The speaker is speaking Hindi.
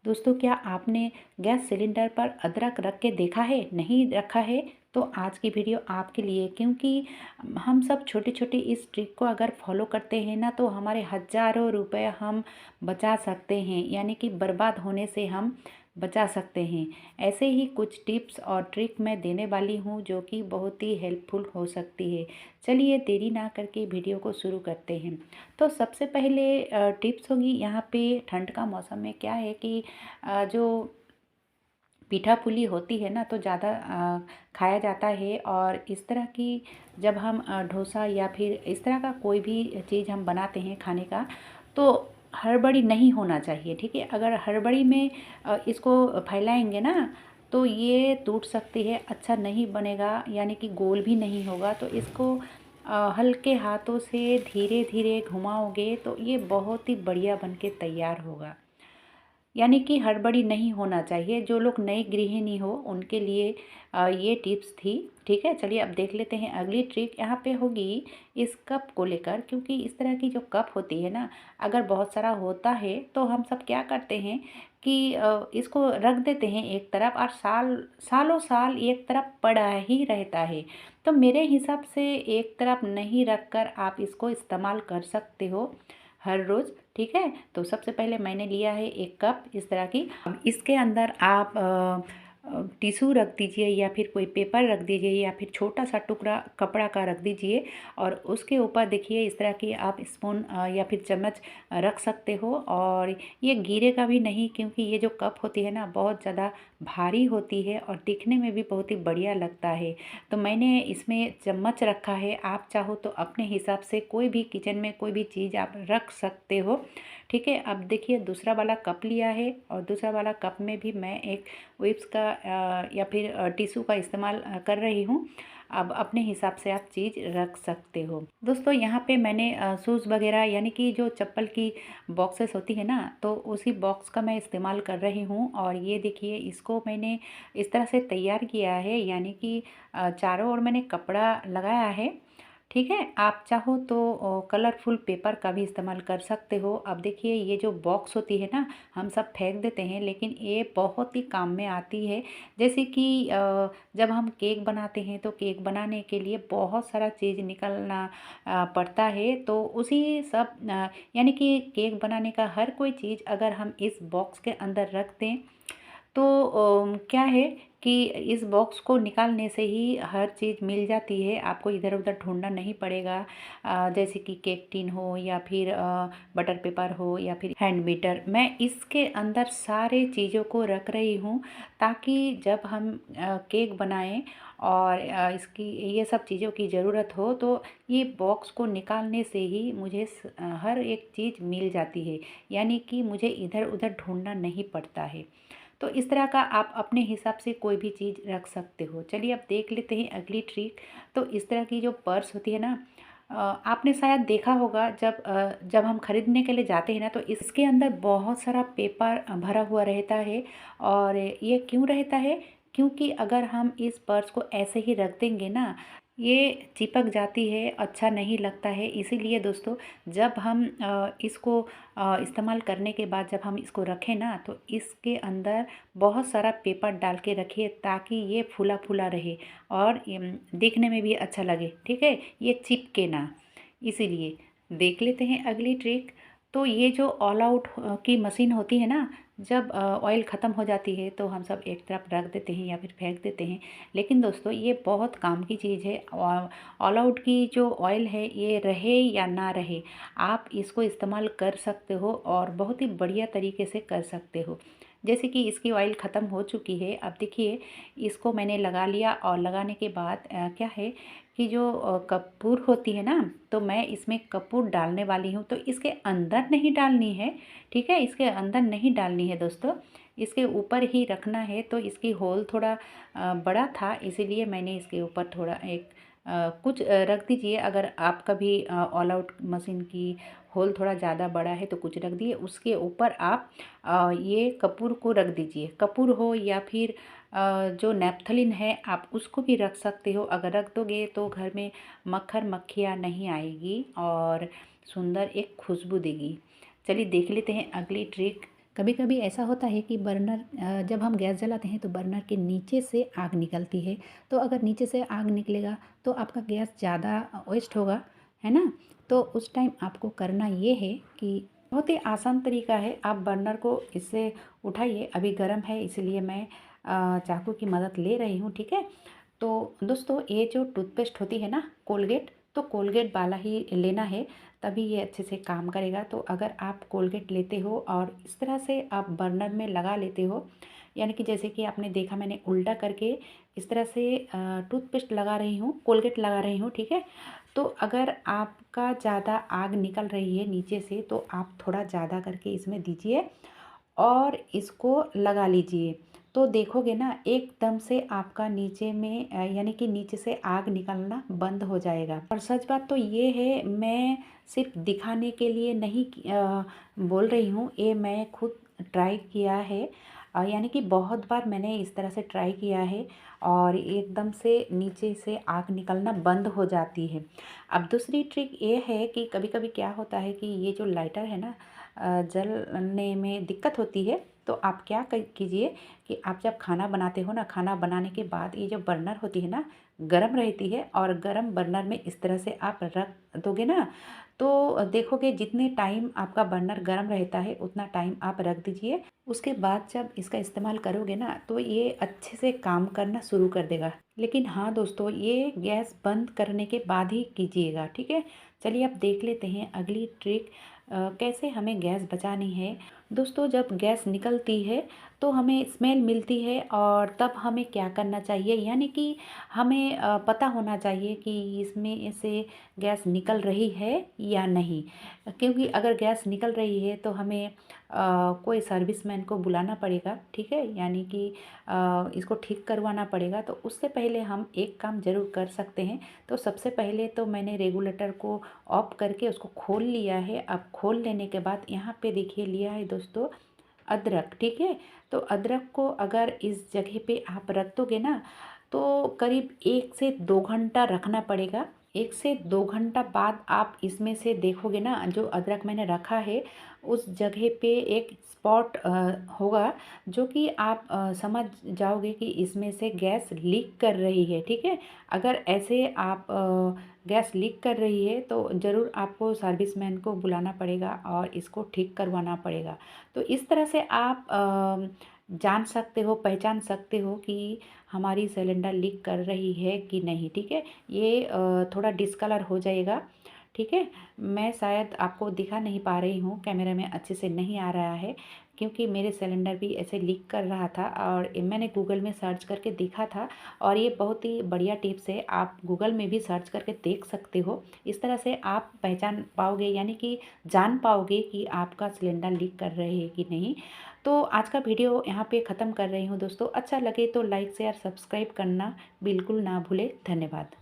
दोस्तों, क्या आपने गैस सिलेंडर पर अदरक रख के देखा है? नहीं रखा है तो आज की वीडियो आपके लिए, क्योंकि हम सब छोटे छोटे इस ट्रिक को अगर फॉलो करते हैं ना तो हमारे हज़ारों रुपए हम बचा सकते हैं, यानी कि बर्बाद होने से हम बचा सकते हैं। ऐसे ही कुछ टिप्स और ट्रिक मैं देने वाली हूँ जो कि बहुत ही हेल्पफुल हो सकती है। चलिए देरी ना करके वीडियो को शुरू करते हैं। तो सबसे पहले टिप्स होगी यहाँ पे। ठंड का मौसम में क्या है कि जो पीठा पुली होती है ना तो ज़्यादा खाया जाता है, और इस तरह की जब हम डोसा या फिर इस तरह का कोई भी चीज़ हम बनाते हैं खाने का, तो हड़बड़ी नहीं होना चाहिए। ठीक है, अगर हड़बड़ी में इसको फैलाएंगे ना तो ये टूट सकती है, अच्छा नहीं बनेगा, यानी कि गोल भी नहीं होगा। तो इसको हल्के हाथों से धीरे धीरे घुमाओगे तो ये बहुत ही बढ़िया बन के तैयार होगा। यानी कि हड़बड़ी नहीं होना चाहिए। जो लोग नई गृहिणी हो उनके लिए ये टिप्स थी। ठीक है, चलिए अब देख लेते हैं अगली ट्रिक। यहाँ पे होगी इस कप को लेकर, क्योंकि इस तरह की जो कप होती है ना, अगर बहुत सारा होता है तो हम सब क्या करते हैं कि इसको रख देते हैं एक तरफ, और सालों साल एक तरफ पड़ा ही रहता है। तो मेरे हिसाब से एक तरफ नहीं रख कर आप इसको इस्तेमाल कर सकते हो हर रोज़। ठीक है, तो सबसे पहले मैंने लिया है एक कप इस तरह की। अब इसके अंदर आप टिश्यू रख दीजिए, या फिर कोई पेपर रख दीजिए, या फिर छोटा सा टुकड़ा कपड़ा का रख दीजिए, और उसके ऊपर देखिए इस तरह की आप स्पून या फिर चम्मच रख सकते हो। और ये गिरेगा भी नहीं, क्योंकि ये जो कप होती है ना बहुत ज़्यादा भारी होती है और दिखने में भी बहुत ही बढ़िया लगता है। तो मैंने इसमें चम्मच रखा है, आप चाहो तो अपने हिसाब से कोई भी किचन में कोई भी चीज़ आप रख सकते हो। ठीक है, अब देखिए दूसरा वाला कप लिया है, और दूसरा वाला कप में भी मैं एक विप्स का या फिर टिश्यू का इस्तेमाल कर रही हूँ। अब अपने हिसाब से आप चीज़ रख सकते हो। दोस्तों, यहाँ पे मैंने शूज़ वगैरह, यानी कि जो चप्पल की बॉक्सेस होती है ना, तो उसी बॉक्स का मैं इस्तेमाल कर रही हूँ। और ये देखिए इसको मैंने इस तरह से तैयार किया है, यानी कि चारों ओर मैंने कपड़ा लगाया है। ठीक है, आप चाहो तो कलरफुल पेपर का भी इस्तेमाल कर सकते हो। अब देखिए ये जो बॉक्स होती है ना, हम सब फेंक देते हैं, लेकिन ये बहुत ही काम में आती है। जैसे कि जब हम केक बनाते हैं तो केक बनाने के लिए बहुत सारा चीज़ निकलना पड़ता है। तो उसी सब यानी कि केक बनाने का हर कोई चीज़ अगर हम इस बॉक्स के अंदर रख दें तो क्या है कि इस बॉक्स को निकालने से ही हर चीज़ मिल जाती है, आपको इधर उधर ढूंढना नहीं पड़ेगा। जैसे कि केक टिन हो, या फिर बटर पेपर हो, या फिर हैंड बीटर, मैं इसके अंदर सारे चीज़ों को रख रही हूँ, ताकि जब हम केक बनाएं और इसकी ये सब चीज़ों की ज़रूरत हो तो ये बॉक्स को निकालने से ही मुझे हर एक चीज़ मिल जाती है, यानी कि मुझे इधर उधर ढूंढना नहीं पड़ता है। तो इस तरह का आप अपने हिसाब से कोई भी चीज़ रख सकते हो। चलिए अब देख लेते हैं अगली ट्रिक। तो इस तरह की जो पर्स होती है ना, आपने शायद देखा होगा जब हम खरीदने के लिए जाते हैं ना, तो इसके अंदर बहुत सारा पेपर भरा हुआ रहता है। और ये क्यों रहता है? क्योंकि अगर हम इस पर्स को ऐसे ही रख देंगे ना, ये चिपक जाती है, अच्छा नहीं लगता है। इसीलिए दोस्तों, जब हम इसको इस्तेमाल करने के बाद जब हम इसको रखें ना, तो इसके अंदर बहुत सारा पेपर डाल के रखिए, ताकि ये फूला फूला रहे और देखने में भी अच्छा लगे। ठीक है, ये चिपके ना, इसीलिए। देख लेते हैं अगली ट्रिक। तो ये जो ऑल आउट की मशीन होती है ना, जब ऑयल ख़त्म हो जाती है तो हम सब एक तरफ रख देते हैं या फिर फेंक देते हैं। लेकिन दोस्तों, ये बहुत काम की चीज़ है। ऑल आउट की जो ऑयल है, ये रहे या ना रहे, आप इसको इस्तेमाल कर सकते हो, और बहुत ही बढ़िया तरीके से कर सकते हो। जैसे कि इसकी ऑयल ख़त्म हो चुकी है, अब देखिए इसको मैंने लगा लिया, और लगाने के बाद क्या है कि जो कपूर होती है ना, तो मैं इसमें कपूर डालने वाली हूँ। तो इसके अंदर नहीं डालनी है। ठीक है, इसके अंदर नहीं डालनी है दोस्तों, इसके ऊपर ही रखना है। तो इसकी होल थोड़ा बड़ा था, इसीलिए मैंने इसके ऊपर थोड़ा एक कुछ रख दीजिए। अगर आपका भी ऑल आउट मशीन की होल थोड़ा ज़्यादा बड़ा है तो कुछ रख दिए, उसके ऊपर आप ये कपूर को रख दीजिए। कपूर हो या फिर जो नेपथलीन है, आप उसको भी रख सकते हो। अगर रख दोगे तो घर में मक्खर मक्खियाँ नहीं आएगी, और सुंदर एक खुशबू देगी। चलिए देख लेते हैं अगली ट्रिक। कभी कभी ऐसा होता है कि बर्नर जब हम गैस जलाते हैं तो बर्नर के नीचे से आग निकलती है। तो अगर नीचे से आग निकलेगा तो आपका गैस ज़्यादा वेस्ट होगा, है ना। तो उस टाइम आपको करना ये है कि बहुत ही आसान तरीका है, आप बर्नर को इससे उठाइए। अभी गर्म है इसलिए मैं चाकू की मदद ले रही हूँ, ठीक है। तो दोस्तों ये जो टूथपेस्ट होती है ना कोलगेट, तो कोलगेट वाला ही लेना है, तभी ये अच्छे से काम करेगा। तो अगर आप कोलगेट लेते हो और इस तरह से आप बर्नर में लगा लेते हो, यानी कि जैसे कि आपने देखा मैंने उल्टा करके इस तरह से टूथपेस्ट लगा रही हूँ, कोलगेट लगा रही हूँ, ठीक है। तो अगर आपका ज़्यादा आग निकल रही है नीचे से तो आप थोड़ा ज़्यादा करके इसमें दीजिए और इसको लगा लीजिए। तो देखोगे ना एकदम से आपका नीचे में यानी कि नीचे से आग निकलना बंद हो जाएगा। और सच बात तो ये है, मैं सिर्फ दिखाने के लिए नहीं बोल रही हूँ, ये मैं खुद ट्राई किया है। यानी कि बहुत बार मैंने इस तरह से ट्राई किया है और एकदम से नीचे से आग निकलना बंद हो जाती है। अब दूसरी ट्रिक ये है कि कभी कभी क्या होता है कि ये जो लाइटर है ना जलने में दिक्कत होती है। तो आप क्या कीजिए कि आप जब खाना बनाते हो ना, खाना बनाने के बाद ये जो बर्नर होती है ना गरम रहती है, और गरम बर्नर में इस तरह से आप रख दोगे ना, तो देखोगे जितने टाइम आपका बर्नर गरम रहता है उतना टाइम आप रख दीजिए। उसके बाद जब इसका इस्तेमाल करोगे ना तो ये अच्छे से काम करना शुरू कर देगा। लेकिन हाँ दोस्तों, ये गैस बंद करने के बाद ही कीजिएगा, ठीक है। चलिए अब देख लेते हैं अगली ट्रिक कैसे हमें गैस बचानी है। दोस्तों जब गैस निकलती है तो हमें स्मेल मिलती है, और तब हमें क्या करना चाहिए, यानी कि हमें पता होना चाहिए कि इसमें से गैस निकल रही है या नहीं। क्योंकि अगर गैस निकल रही है तो हमें कोई सर्विसमैन को बुलाना पड़ेगा, ठीक है, यानी कि इसको ठीक करवाना पड़ेगा। तो उससे पहले हम एक काम ज़रूर कर सकते हैं। तो सबसे पहले तो मैंने रेगुलेटर को ऑफ करके उसको खोल लिया है। अब खोल लेने के बाद यहाँ पे देखिए लिया है दोस्तों अदरक, ठीक है। तो अदरक को अगर इस जगह पे आप रख दोगे ना तो करीब 1 से 2 घंटा रखना पड़ेगा। 1 से 2 घंटा बाद आप इसमें से देखोगे ना, जो अदरक मैंने रखा है उस जगह पे एक स्पॉट होगा, जो कि आप समझ जाओगे कि इसमें से गैस लीक कर रही है, ठीक है। अगर ऐसे आप गैस लीक कर रही है तो ज़रूर आपको सर्विसमैन को बुलाना पड़ेगा और इसको ठीक करवाना पड़ेगा। तो इस तरह से आप जान सकते हो, पहचान सकते हो कि हमारी सिलेंडर लीक कर रही है कि नहीं, ठीक है। ये थोड़ा डिस्कलर हो जाएगा, ठीक है। मैं शायद आपको दिखा नहीं पा रही हूँ, कैमरे में अच्छे से नहीं आ रहा है, क्योंकि मेरे सिलेंडर भी ऐसे लीक कर रहा था और मैंने गूगल में सर्च करके देखा था। और ये बहुत ही बढ़िया टिप्स है, आप गूगल में भी सर्च करके देख सकते हो। इस तरह से आप पहचान पाओगे, यानी कि जान पाओगे कि आपका सिलेंडर लीक कर रहे हैं कि नहीं। तो आज का वीडियो यहाँ पे ख़त्म कर रही हूँ दोस्तों। अच्छा लगे तो लाइक शेयर सब्सक्राइब करना बिल्कुल ना भूले। धन्यवाद।